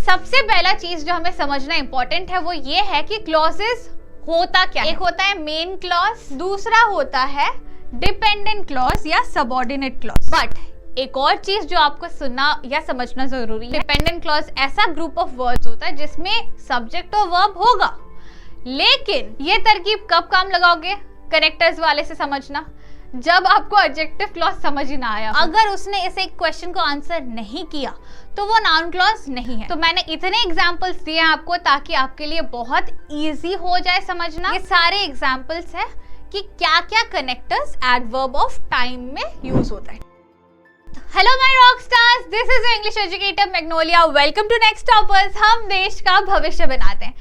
सबसे पहला चीज जो हमें समझना इंपॉर्टेंट है वो ये है कि क्लॉजेस होता क्या है। एक होता है मेन क्लॉज, दूसरा होता है डिपेंडेंट क्लॉज या सबऑर्डिनेट क्लॉज। बट एक और चीज जो आपको सुनना या समझना जरूरी है, डिपेंडेंट क्लॉज ऐसा ग्रुप ऑफ वर्ड्स होता है जिसमें सब्जेक्ट और वर्ब होगा, लेकिन ये तरकीब कब काम लगाओगे? कनेक्टर्स वाले से समझना, जब आपको एडजेक्टिव क्लॉज समझ ही ना आया। अगर उसने इस एक क्वेश्चन को आंसर नहीं किया तो वो नाउन क्लॉज नहीं है। तो मैंने इतने एग्जांपल्स दिए आपको ताकि आपके लिए बहुत इजी हो जाए समझना। ये सारे एग्जांपल्स है कि क्या क्या कनेक्टर्स एडवर्ब ऑफ टाइम में यूज होता है। Hello my rock stars, this is English educator Magnolia. Welcome to Next Toppers. हम देश का भविष्य बनाते हैं।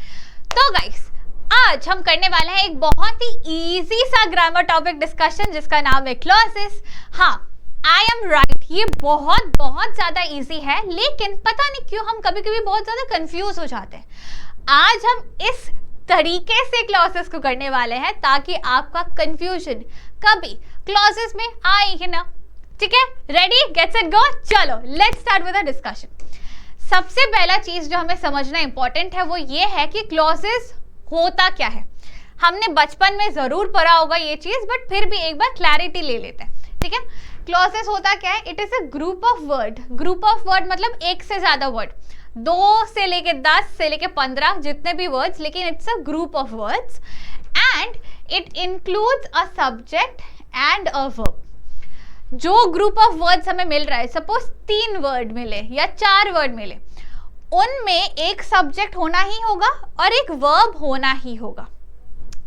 तो गाइस, आज हम करने वाले हैं एक बहुत ही इजी सा ग्रामर टॉपिक डिस्कशन जिसका नाम है क्लॉजेस। हाँ, आई एम राइट, ये बहुत बहुत ज्यादा इजी है, लेकिन पता नहीं क्यों हम कभी कभी बहुत ज्यादा कंफ्यूज हो जाते हैं। आज हम इस तरीके से क्लॉजेस को करने वाले हैं ताकि आपका कंफ्यूजन कभी क्लॉजेस में आए ही ना। ठीक है, रेडी, गेट सेट गो। चलो let's start with the discussion. सबसे पहला चीज जो हमें समझना इंपॉर्टेंट है वो ये है कि क्लॉजेस होता क्या है। हमने बचपन में जरूर पढ़ा होगा ये चीज, बट फिर भी एक बार क्लैरिटी ले लेते हैं। ठीक है, क्लॉजेस होता क्या है? It is a group of word. Group of word मतलब एक से ज्यादा वर्ड, 2 से लेके 10 से लेके 15 जितने भी वर्ड्स, लेकिन it's a group of words and it includes a subject and a verb. जो ग्रुप ऑफ वर्ड्स हमें मिल रहा है, सपोज 3 वर्ड मिले या 4 वर्ड मिले, उनमें एक सब्जेक्ट होना ही होगा और एक वर्ब होना ही होगा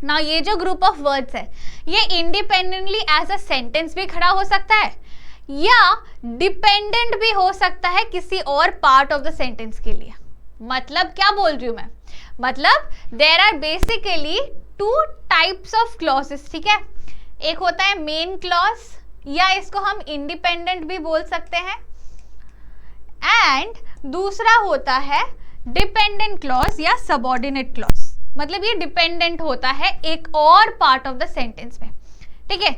ना। ये जो ग्रुप ऑफ वर्ड्स है ये इंडिपेंडेंटली एज अ सेंटेंस भी खड़ा हो सकता है या डिपेंडेंट भी हो सकता है किसी और पार्ट ऑफ द सेंटेंस के लिए। मतलब क्या बोल रही हूं मैं? मतलब there are basically 2 types of clauses. ठीक है, एक होता है मेन क्लॉज या इसको हम इंडिपेंडेंट भी बोल सकते हैं, एंड दूसरा होता है डिपेंडेंट क्लॉज या सबऑर्डिनेट क्लॉज। मतलब ये डिपेंडेंट होता है एक और पार्ट ऑफ द सेंटेंस में। ठीक है,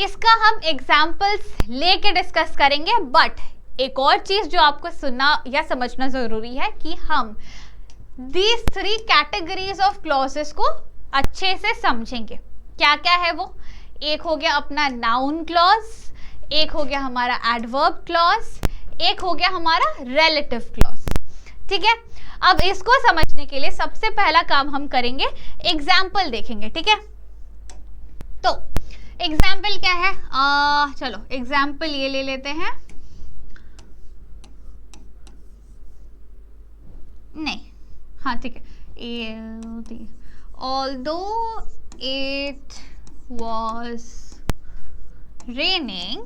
इसका हम एग्जांपल्स लेके डिस्कस करेंगे, बट एक और चीज जो आपको सुनना या समझना जरूरी है कि हम these 3 कैटेगरीज ऑफ क्लॉजेस को अच्छे से समझेंगे। क्या क्या है वो? एक हो गया अपना नाउन क्लॉज, एक हो गया हमारा एडवर्ब क्लॉज, एक हो गया हमारा रिलेटिव क्लॉज। ठीक है, अब इसको समझने के लिए सबसे पहला काम हम करेंगे, एग्जाम्पल देखेंगे। ठीक है, तो एग्जाम्पल क्या है? चलो एग्जाम्पल ये ले लेते हैं। नहीं, हाँ ठीक है। Although it was raining,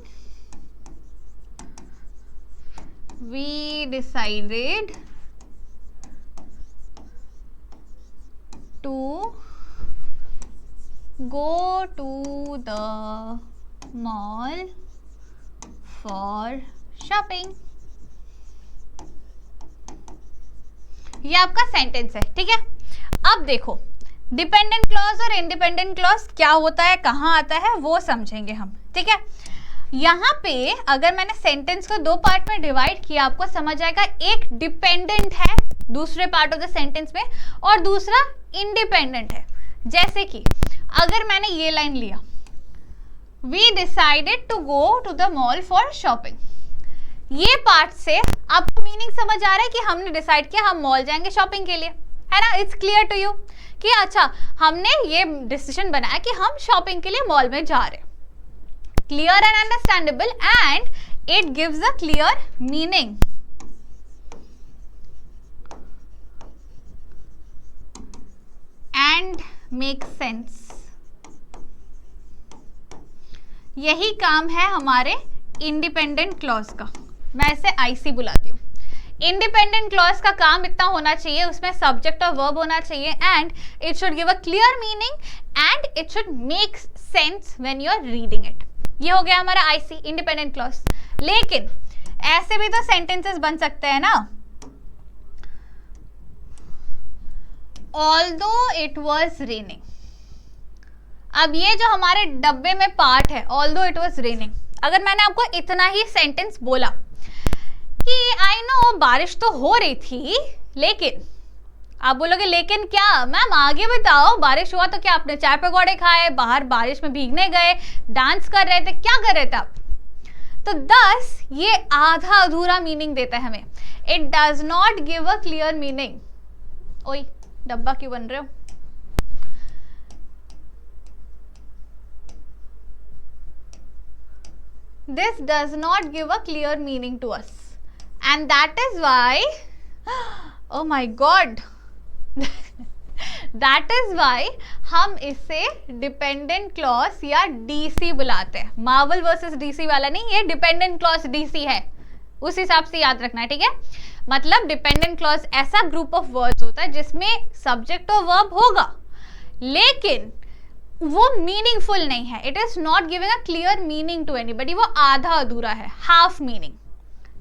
we decided to go to the mall for shopping। ये आपका सेंटेंस है। ठीक है, अब देखो डिपेंडेंट क्लॉज और इंडिपेंडेंट क्लॉज क्या होता है, कहाँ आता है, वो समझेंगे हम। ठीक है, यहाँ पे अगर मैंने सेंटेंस को 2 पार्ट में डिवाइड किया, आपको समझ आएगा। एक डिपेंडेंट है दूसरे पार्ट ऑफ द सेंटेंस में और दूसरा इंडिपेंडेंट है। जैसे कि अगर मैंने ये लाइन लिया, we decided to go to the mall for shopping, ये पार्ट से आपको मीनिंग समझ आ रहा है कि हमने डिसाइड किया हम मॉल जाएंगे शॉपिंग के लिए, है ना। इट्स क्लियर टू यू कि अच्छा हमने ये डिसीजन बनाया कि हम शॉपिंग के लिए मॉल में जा रहे हैं। Clear and understandable, and it gives a clear meaning. And make sense. यही काम है हमारे इंडिपेंडेंट क्लॉज का। मैं इसे आईसी बुलाती हूँ। इंडिपेंडेंट क्लॉज का काम इतना होना चाहिए, उसमें सब्जेक्ट और वर्ब होना चाहिए, and it should give a clear meaning and it should make sense when you are reading it. ये हो गया हमारा आईसी, इंडिपेंडेंट क्लॉज। लेकिन ऐसे भी तो सेंटेंसेस बन सकते हैं ना। ऑल्दो इट वॉज रेनिंग, अब ये जो हमारे डब्बे में पार्ट है ऑल्दो इट वॉज रेनिंग, अगर मैंने आपको इतना ही सेंटेंस बोला कि आई नो बारिश तो हो रही थी, लेकिन आप बोलोगे लेकिन क्या मैम, आगे बताओ, बारिश हुआ तो क्या आपने चाय पकौड़े खाए, बाहर बारिश में भीगने गए, डांस कर रहे थे, क्या कर रहे थे आप? तो दस ये आधा अधूरा मीनिंग देता है हमें. It does not give a clear meaning. ओए डब्बा क्यों बन रहे हो? This does not give a clear meaning to us, and that is why, oh my God, that is why हम इसे डिपेंडेंट क्लॉज या डीसी बुलाते हैं. मार्वल वर्सेस डीसी वाला नहीं, ये डिपेंडेंट क्लॉज डीसी है, उस हिसाब से याद रखना है, ठीक है? मतलब डिपेंडेंट क्लॉज ऐसा ग्रुप ऑफ वर्ड्स होता है जिसमें सब्जेक्ट और वर्ब होगा, लेकिन वो मीनिंगफुल नहीं है. It is not giving a clear meaning to anybody. वो आधा अधूरा है, हाफ मीनिंग,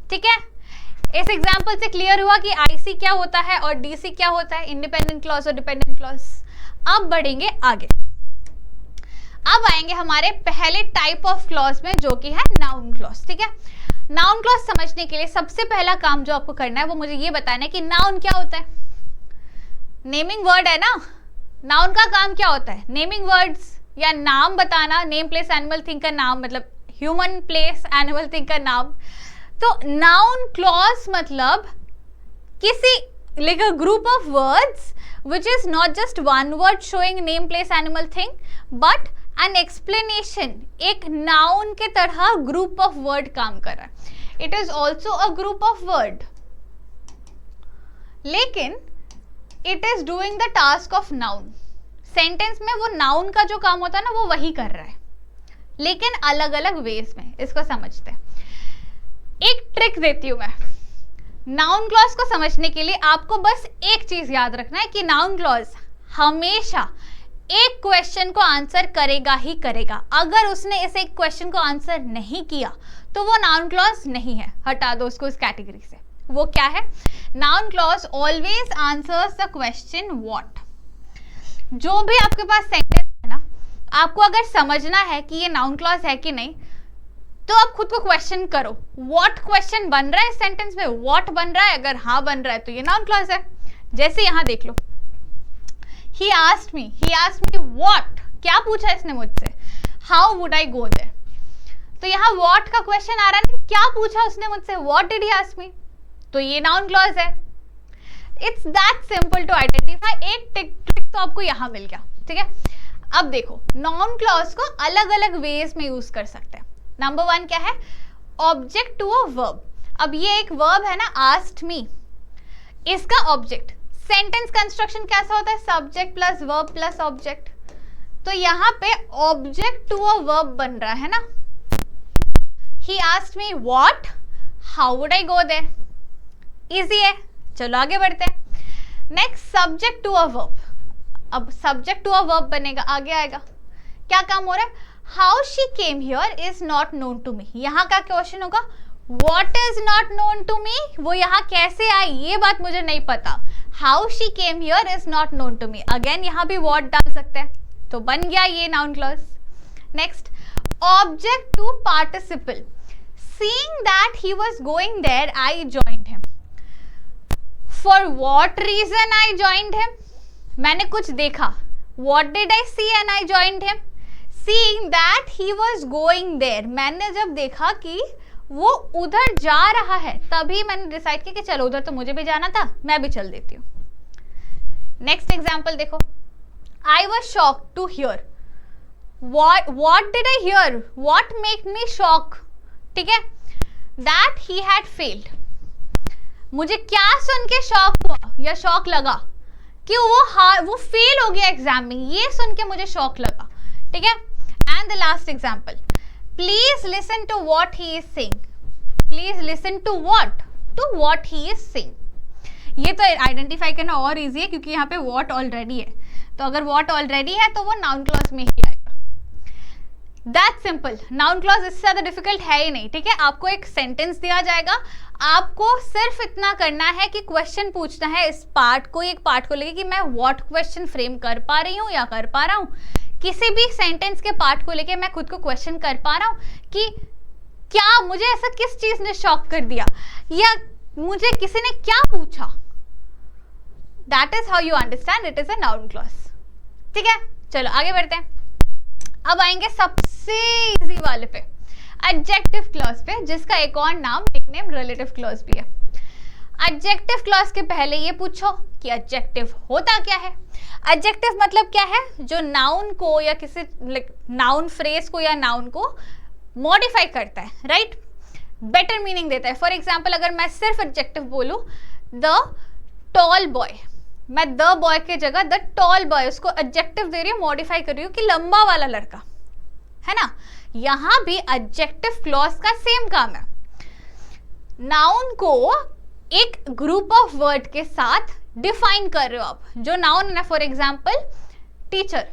ठीक है? इस एग्जाम्पल से क्लियर हुआ कि आईसी क्या होता है और डीसी क्या होता है, इंडिपेंडेंट क्लॉज और डिपेंडेंट क्लॉज. अब बढ़ेंगे आगे. अब आएंगे हमारे पहले टाइप ऑफ क्लॉज में, जो कि है नाउन क्लॉज, ठीक है? नाउन क्लॉज समझने के लिए सबसे पहला काम जो आपको करना है वो मुझे ये बताना है कि नाउन क्या होता है. नेमिंग वर्ड है ना, नाउन का काम क्या होता है? नेमिंग वर्ड्स या नाम बताना. नेम प्लेस एनिमल थिंग का नाम, मतलब ह्यूमन प्लेस एनिमल थिंग का नाम. तो नाउन क्लॉज मतलब किसी like a group of words which is not just one word showing name place animal thing but an explanation. एक noun के तरह group of word काम कर रहा है. It is also a group of word, लेकिन it is doing the task of noun. Sentence में वो नाउन का जो काम होता है ना वो वही कर रहा है, लेकिन अलग अलग वेज में. इसको समझते हैं. एक ट्रिक देती हूं मैं. नाउन क्लॉज को समझने के लिए आपको बस एक चीज याद रखना है कि नाउन क्लॉज हमेशा एक क्वेश्चन को आंसर करेगा ही करेगा. अगर उसने इस एक क्वेश्चन को आंसर नहीं किया तो वो नाउन क्लॉज नहीं है, हटा दो उसको इस कैटेगरी से. वो क्या है? Noun clause always answers the question what. जो भी आपके पास सेंटेंस है ना, आपको अगर समझना है कि ये नाउन क्लॉज है कि नहीं, तो आप खुद को क्वेश्चन करो, व्हाट क्वेश्चन बन रहा है इस सेंटेंस में, व्हाट बन रहा है. अगर हाँ बन रहा है तो ये नाउन क्लॉज है. जैसे यहां देख लो, he asked me what, क्या पूछा इसने मुझसे, how would I go there. तो यहाँ what का क्वेश्चन आ रहा है, क्या पूछा उसने मुझसे, what did he ask me, तो ये नाउन क्लॉज है. It's that simple to identify. एक ट्रिक तो आपको यहाँ मिल गया, ठीक है? अब देखो, नाउन क्लॉज को अलग अलग वेज में यूज कर सकते हैं. नंबर 1 क्या है? Object to a verb. अब ये एक वर्ब है ना, आस्क्ड मी, इसका ऑब्जेक्ट. सेंटेंस कंस्ट्रक्शन कैसा होता है? Subject plus verb plus object. तो यहाँ पे ऑब्जेक्ट टू अ वर्ब बन रहा है ना. He asked me what, how would I go there. Easy है, चलो आगे बढ़ते हैं. Next, subject to a verb. अब सब्जेक्ट टू अ वर्ब बनेगा, आगे आएगा. क्या काम हो रहा है? How she came here is not known to me. यहाँ का क्वेश्चन होगा what is not known to me. वो यहाँ कैसे आई ये बात मुझे नहीं पता. How she came here is not known to me. Again यहाँ भी व्हाट डाल सकते हैं, तो बन गया ये noun clause. Next, object to participle. Seeing that he was going there I joined him. For what reason I joined him. मैंने कुछ देखा. What did I see and I joined him. Seeing that he was going there. मैंने जब देखा कि वो उधर जा रहा है, तभी मैंने डिसाइड किया कि चलो उधर तो मुझे भी जाना था, मैं भी चल देती हूँ. नेक्स्ट एग्जाम्पल देखो. I was shock to hear. What did I hear, what make me shock. ठीक है, दैट ही हैड फेल्ड. मुझे क्या सुन के शॉक हुआ या शॉक लगा कि वो फेल हो गया एग्जाम में, ये सुन के मुझे शॉक लगा. ठीक है. And the last example, please listen to what he is saying. Please listen to what he is saying. ये तो आइडेंटिफाई करना और इजी है क्योंकि यहाँ पे वॉट ऑलरेडी है. तो अगर वॉट ऑलरेडी है तो वो नाउन क्लॉज में ही आएगा. That simple. नाउन क्लॉज इससे ज्यादा डिफिकल्ट है ही नहीं. ठीक है, आपको एक सेंटेंस दिया जाएगा, आपको सिर्फ इतना करना है कि क्वेश्चन पूछना है इस पार्ट को, एक पार्ट को लेके कि मैं व्हाट क्वेश्चन फ्रेम कर पा रही हूँ या कर पा रहा हूँ. किसी भी सेंटेंस के पार्ट को लेके मैं खुद को क्वेश्चन कर पा रहा हूँ कि क्या मुझे ऐसा किस चीज ने शॉक कर दिया, या मुझे किसी ने क्या पूछा, that is how you understand it is a noun clause. ठीक है, चलो आगे बढ़ते हैं। अब आएंगे सबसे इजी वाले पे, एडजेक्टिव क्लॉज पे, जिसका एक और नाम निकनेम रिलेटिव क्लॉज भी है। एडजेक्टिव क्लॉज के पहले ये पूछो कि एडजेक्टिव होता क्या है। एडजेक्टिव मतलब क्या है, जो नाउन को या किसी नाउन फ्रेज को या नाउन को मॉडिफाई करता है, राइट, बेटर मीनिंग देता है। फॉर एग्जाम्पल अगर मैं सिर्फ एडजेक्टिव बोलूं द टॉल बॉय, मैं द बॉय के जगह द टॉल बॉय, उसको एडजेक्टिव दे रही हूँ, मॉडिफाई कर रही हूँ कि लंबा वाला लड़का, है ना। यहां भी एडजेक्टिव क्लॉज का सेम काम है। नाउन को एक ग्रुप ऑफ वर्ड के साथ डिफाइन कर रहे हो आप, जो नाउन है। फॉर एग्जाम्पल टीचर,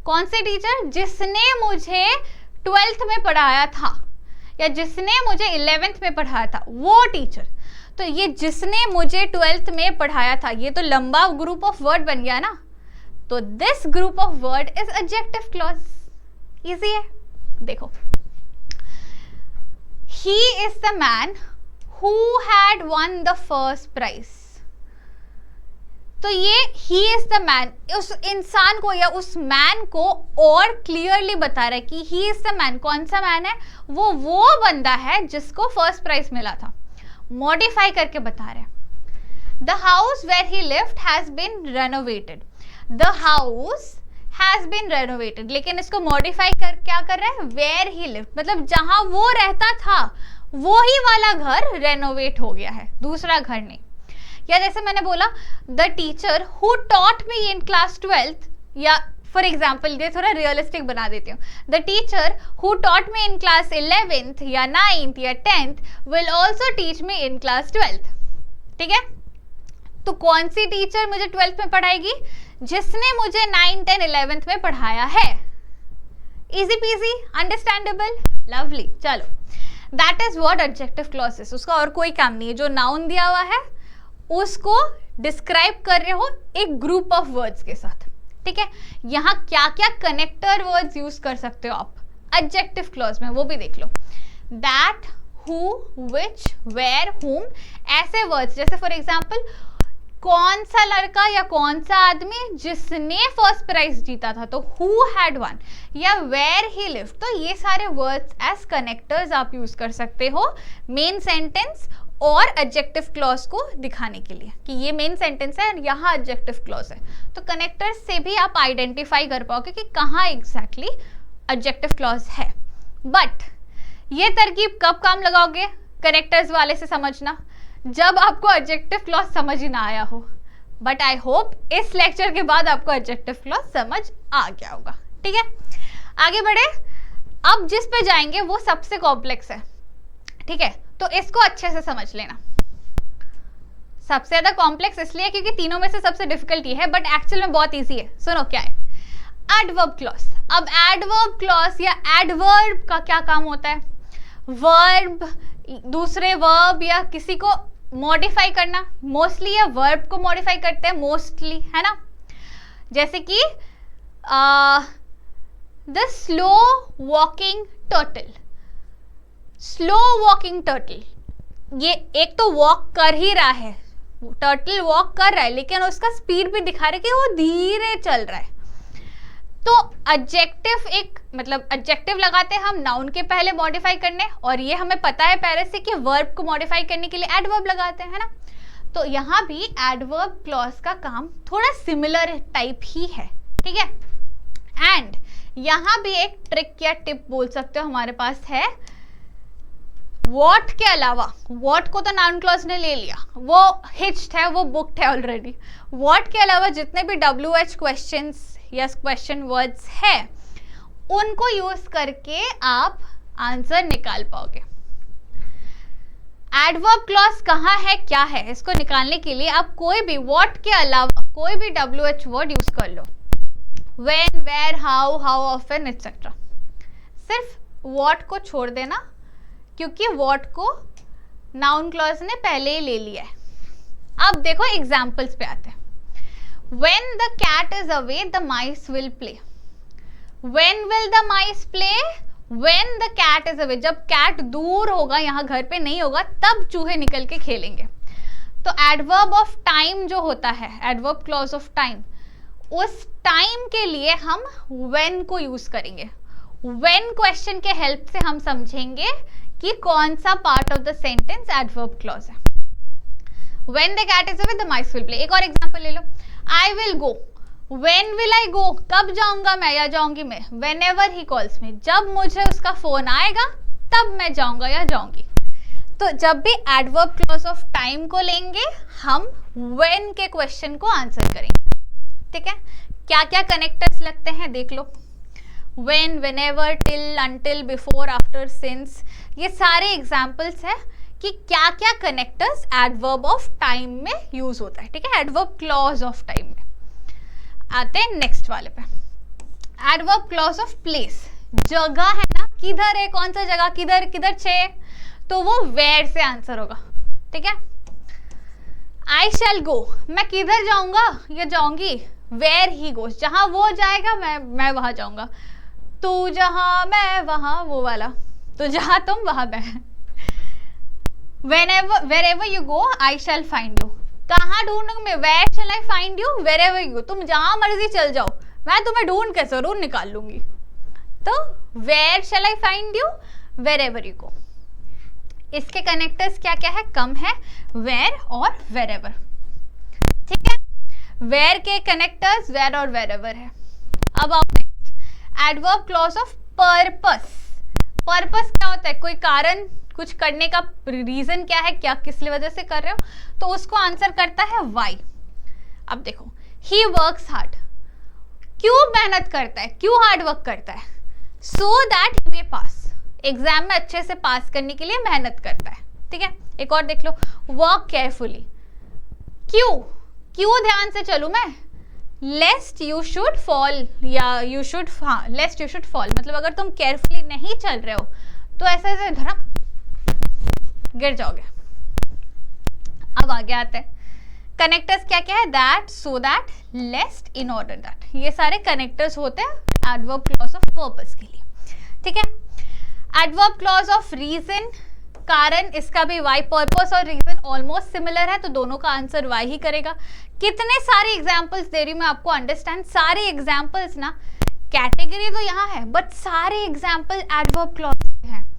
कौन से टीचर, जिसने मुझे 12th में पढ़ाया था या जिसने मुझे 11th में पढ़ाया था, वो टीचर। तो ये जिसने मुझे 12th में पढ़ाया था, ये तो लंबा ग्रुप ऑफ वर्ड बन गया ना, तो this group of word is adjective clause. Easy है, देखो, he is the man who had won the first prize। तो ये he is the man उस इंसान को या उस मैन को और क्लियरली बता रहा है कि he is the man, कौन सा मैन है, वो बंदा है जिसको फर्स्ट प्राइज मिला था। मॉडिफाई करके बता रहे हैं। The house where he lived has been renovated। The house has been renovated, लेकिन इसको मॉडिफाई कर क्या कर रहा है, where he lived, मतलब जहां वो रहता था वो ही वाला घर रेनोवेट हो गया है, दूसरा घर नहीं। या जैसे मैंने बोला the teacher who taught me in class 12th, या फॉर एग्जाम्पल ये थोड़ा रियलिस्टिक बना देती हूँ, the teacher who taught me in class 11th या 9th या 10th will also teach me in class 12th। ठीक है, तो कौन सी टीचर मुझे 12th में पढ़ाएगी, जिसने मुझे 9, 10, 11th में पढ़ाया है। Easy peasy, understandable, lovely. चलो, that is what adjective clause is. उसका और कोई काम नहीं है, जो नाउन दिया हुआ है उसको डिस्क्राइब कर रहे हो एक ग्रुप ऑफ वर्ड्स के साथ। ठीक है, यहाँ क्या क्या कनेक्टर वर्ड्स यूज कर सकते हो आप एडजेक्टिव क्लॉज में, वो भी देख लो। दैट, हु, विच, वेयर, हुम, ऐसे वर्ड्स, जैसे फॉर एग्जाम्पल कौन सा लड़का या कौन सा आदमी जिसने फर्स्ट प्राइज जीता था, तो हु हैड वन, या वेयर ही लिव्ड। तो ये सारे वर्ड्स एज कनेक्टर्स आप यूज कर सकते हो मेन सेंटेंस और एडजेक्टिव क्लॉज को दिखाने के लिए कि ये मेन सेंटेंस है और यहाँ एडजेक्टिव क्लॉज है। तो कनेक्टर्स से भी आप आइडेंटिफाई कर पाओगे कि कहाँ एग्जैक्टली एडजेक्टिव क्लॉज है। बट ये तरकीब कब काम लगाओगे, कनेक्टर्स वाले से समझना, जब आपको एडजेक्टिव क्लॉज समझ ही ना आया हो। बट आई होप इस लेक्चर के बाद आपको एडजेक्टिव क्लॉज समझ आ गया होगा। ठीक है, आगे बढ़े। अब जिस पे जाएंगे वो सबसे कॉम्प्लेक्स है। ठीक है, तो इसको अच्छे से समझ लेना। सबसे ज्यादा कॉम्प्लेक्स इसलिए क्योंकि तीनों में से सबसे डिफिकल्ट ये है, बट एक्चुअल में बहुत इजी है। सुनो क्या है, एडवर्ब क्लॉज। अब एडवर्ब क्लॉज या एडवर्ब का क्या काम होता है, वर्ब, दूसरे वर्ब या किसी को मॉडिफाई करना। मोस्टली या वर्ब को मॉडिफाई करते हैं मोस्टली, है ना। जैसे कि the slow walking turtle, slow walking turtle, ये एक तो वॉक कर ही रहा है, टर्टल वॉक कर रहा है, लेकिन उसका स्पीड भी दिखा रहा है कि वो धीरे चल रहा है। तो एडजेक्टिव एक मतलब एडजेक्टिव लगाते हैं हम नाउन के पहले मॉडिफाई करने, और ये हमें पता है पहले से कि वर्ब को मॉडिफाई करने के लिए एडवर्ब लगाते हैं, है ना। तो यहाँ भी एडवर्ब क्लॉज का काम थोड़ा सिमिलर टाइप ही है। ठीक है, एंड यहाँ भी एक ट्रिक या टिप बोल सकते हो हमारे पास है। वॉट के अलावा, वॉट को तो नाउन क्लॉज ने ले लिया, वो हिच्ड है, वो बुक्ड है ऑलरेडी। वॉट के अलावा जितने भी WH क्वेश्चंस या क्वेश्चन वर्ड्स है उनको यूज करके आप आंसर निकाल पाओगे। एडवर्ब क्लॉज कहाँ है, क्या है, इसको निकालने के लिए आप कोई भी व्हाट के अलावा कोई भी WH वर्ड यूज कर लो, when, where, how, how often etcetera. सिर्फ व्हाट को छोड़ देना क्योंकि व्हाट को नाउन क्लॉज ने पहले ही ले लिया है। अब देखो एग्जाम्पल्स पे आते हैं। When the cat is away, the mice will play. When will the mice play? When the cat is away, जब कैट दूर होगा, यहाँ घर पे नहीं होगा, तब चूहे निकल के खेलेंगे। तो एडवर्ब ऑफ टाइम जो होता है, एडवर्ब क्लॉज ऑफ टाइम, उस टाइम के लिए हम when को यूज करेंगे। when क्वेश्चन के हेल्प से हम समझेंगे कि कौन सा part of the sentence adverb clause है। when the cat is away the mice will play। एक और एग्जांपल ले लो, I will go, when will I go, कब जाऊंगा मैं या जाऊंगी मैं, whenever he calls me, जब मुझे उसका फोन आएगा तब मैं जाऊंगा या जाऊंगी। तो जब भी एडवर्ब क्लॉज ऑफ टाइम को लेंगे हम when के क्वेश्चन को आंसर करेंगे। ठीक है, क्या क्या कनेक्टर्स लगते हैं देख लो, when, whenever, till, until, before, after, since, ये सारे एग्जाम्पल्स हैं कि क्या क्या कनेक्टर्स एडवर्ब ऑफ टाइम में यूज होता है। ठीक है, एडवर्ब क्लॉज ऑफ टाइम में। आते हैं नेक्स्ट वाले पे, एडवर्ब क्लॉज ऑफ प्लेस। जगह है ना, किधर है, कौन सा जगह, किधर किधर छे, तो वो वेयर से आंसर होगा। ठीक है, आई शैल गो, मैं किधर जाऊंगा या जाऊंगी, वेयर ही गोस, जहां वो जाएगा मैं वहां जाऊंगा। तू जहां मैं वहां, वो वाला, तो जहां तुम वहां मैं। wherever you go I shall find you, कहाँ ढूंढूंगा मैं, where shall I find you, wherever you, तुम जहां मर्जी चल जाओ, मैं तुम्हें ढूंढ के जरूर निकाल लूंगी। तो where shall I find you, wherever you go। इसके कनेक्टर्स क्या क्या है, कम है, where और wherever। ठीक है, where के कनेक्टर्स where और wherever है। अब आओ next, adverb clause of purpose. Purpose क्या होता है, कोई कारण, कुछ करने का रीजन क्या है, क्या किस वजह से कर रहे हो, तो उसको आंसर करता है वाई। अब देखो, ही वर्क्स हार्ड, क्यों मेहनत करता है, क्यों हार्ड वर्क करता है, so that he may pass, exam में अच्छे से पास करने के लिए मेहनत करता है। ठीक है, एक और देख लो, वर्क केयरफुली, क्यों क्यों ध्यान से चलूं मैं, लेस्ट यू शुड फॉल, या यू शुड, हाँ लेस्ट यू शुड फॉल, मतलब अगर तुम केयरफुली नहीं चल रहे हो तो ऐसे ऐसे धरा गिर जाओगे। अब आगे आते हैं, कनेक्टर्स क्या क्या है, that, so that, lest, in order that, ये सारे कनेक्टर्स होते हैं एडवर्ब क्लॉज ऑफ पर्पस के लिए। ठीक है, एडवर्ब क्लॉज ऑफ रीजन, कारण, इसका भी वाई, पर्पस और रीजन ऑलमोस्ट सिमिलर है, तो दोनों का आंसर वाई ही करेगा। कितने सारे एग्जाम्पल्स दे रही हूँ मैं आपको, अंडरस्टैंड, सारे एग्जाम्पल्स ना, कैटेगरी तो यहाँ है बट सारे एग्जाम्पल एडवर्ब क्लॉज हैं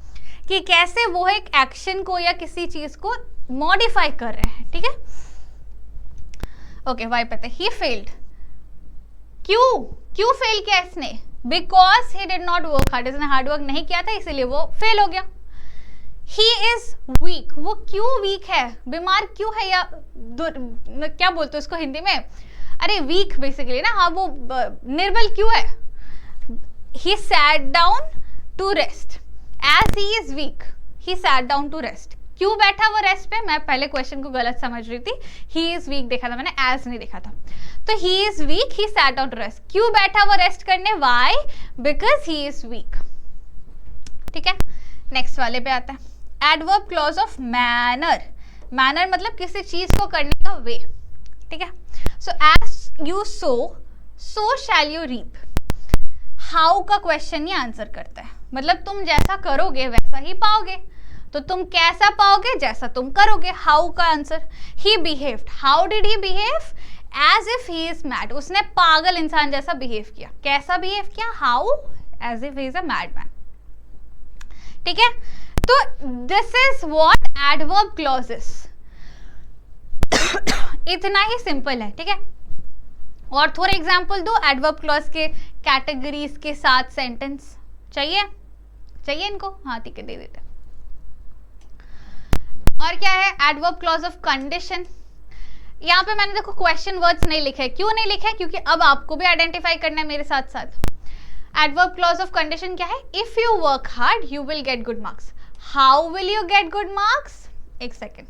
कि कैसे वो एक एक्शन को या किसी चीज को मॉडिफाई कर रहे हैं। ठीक है, ओके, वाई पता है, ही फेल्ड, क्यों फेल किया इसने, because he did not work hard, इसने हार्ड वर्क नहीं किया था इसीलिए वो फेल हो गया। ही इज वीक, वो क्यों वीक है, बीमार क्यों है, या क्या बोलते हैं उसको हिंदी में, अरे वीक बेसिकली ना, हाँ वो निर्बल क्यों है। He sat down to rest, as he is weak he sat down to rest, क्यों बैठा वो रेस्ट पे, मैं पहले क्वेश्चन को गलत समझ रही थी, ही इज वीक देखा था मैंने, एज नहीं देखा था, तो he is weak he sat down to rest, क्यों बैठा वो रेस्ट करने, why, because he is weak. ठीक है, नेक्स्ट वाले पे आता है, adverb clause of manner. Manner मतलब किसी चीज को करने का वे। ठीक है, so as you sow shall you reap, how का क्वेश्चन ही आंसर करता है, मतलब तुम जैसा करोगे वैसा ही पाओगे, तो तुम कैसा पाओगे, जैसा तुम करोगे। हाउ का answer, he behaved, how did he behave, as if he is mad, उसने पागल इंसान जैसा बिहेव किया, कैसा बिहेव किया, how, as if he is a madman. ठीक है, तो this is what adverb clauses, इतना ही सिंपल है। ठीक है, और थोड़े एग्जांपल दो एडवर्ब क्लॉज के कैटेगरीज के साथ सेंटेंस, चाहिए इनको, हाँ ठीक है दे देते। और क्या है, एडवर्ब क्लॉज ऑफ कंडीशन। यहाँ पे मैंने देखो क्वेश्चन वर्ड्स नहीं लिखे, क्यों नहीं लिखे, क्योंकि अब आपको भी आइडेंटिफाई करना है मेरे साथ साथ। एडवर्ब क्लॉज ऑफ कंडीशन क्या है, if you work hard you will get good marks, how will you get good marks, एक second,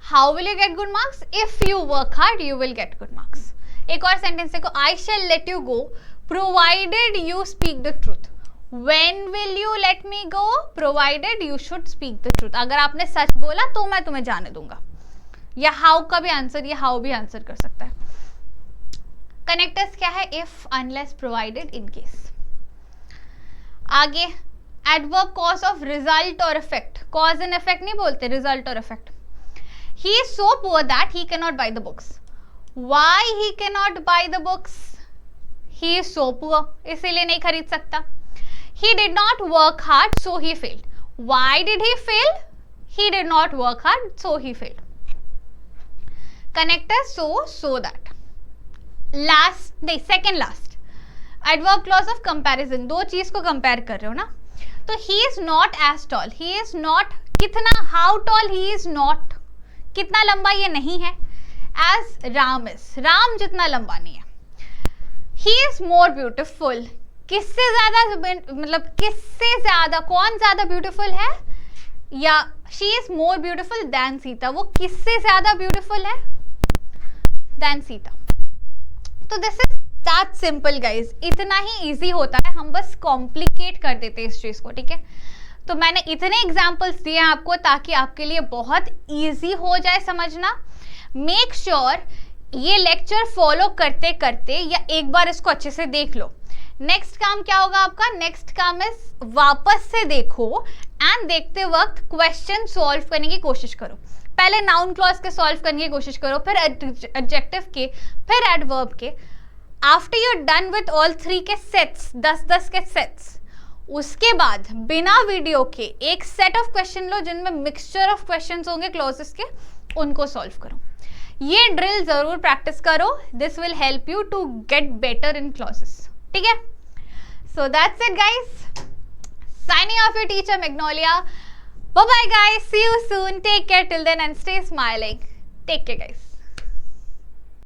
how will you get good marks, if you work hard you will get good marks. एक और sentence देखो, I shall let you go provided you speak the truth, When will you let me go? Provided you should speak the truth. अगर आपने सच बोला तो मैं तुम्हें जाने दूंगा। या हाउ का भी आंसर, ये हाउ भी आंसर कर सकता है। कनेक्टर्स क्या है, if, unless, provided, in case। आगे एडवर्ब कॉज ऑफ रिजल्ट और इफेक्ट, कॉज एंड इफेक्ट नहीं बोलते, रिजल्ट और effect. He is so poor that he can not by the books. Why he can not by the books? He is so poor, इसीलिए नहीं खरीद सकता. He did not work hard so he failed. Why did he fail? He did not work hard so he failed. Connector so that. Last नहीं, second last adverb clause of comparison. दो चीज को compare कर रहे हो ना, तो he is not as tall, he is not, कितना, how tall he is not, कितना लंबा ये नहीं है, एज राम इज, राम जितना लंबा नहीं है. ही इज मोर ब्यूटिफुल, किससे ज्यादा, मतलब किससे ज्यादा, कौन ज्यादा ब्यूटिफुल है, या she is more beautiful than Sita, वो किससे ज्यादा ब्यूटिफुल है, देन सीता. तो this is that simple guys, इतना ही इजी होता है, हम बस कॉम्प्लिकेट कर देते हैं इस चीज को, ठीक है. तो मैंने इतने एग्जाम्पल्स दिए हैं आपको ताकि आपके लिए बहुत इजी हो जाए समझना. मेक श्योर ये लेक्चर फॉलो करते करते या एक बार इसको अच्छे से देख लो. नेक्स्ट काम क्या होगा आपका, नेक्स्ट काम इज वापस से देखो एंड देखते वक्त क्वेश्चन सॉल्व करने की कोशिश करो. पहले नाउन क्लॉज के सॉल्व करने की कोशिश करो, फिर एडजेक्टिव के, फिर एडवर्ब के. After you are done with all 3 के सेट्स, 10-10 के सेट्स, उसके बाद बिना वीडियो के एक सेट ऑफ क्वेश्चन लो जिनमें मिक्सचर ऑफ क्वेश्चंस होंगे क्लॉजेस के, उनको सॉल्व करो. ये ड्रिल जरूर प्रैक्टिस करो, this will help you to get better in clauses, ठीक है. So that's it guys, signing off your teacher Magnolia. Bye bye guys, see you soon, take care till then and stay smiling. Take care guys.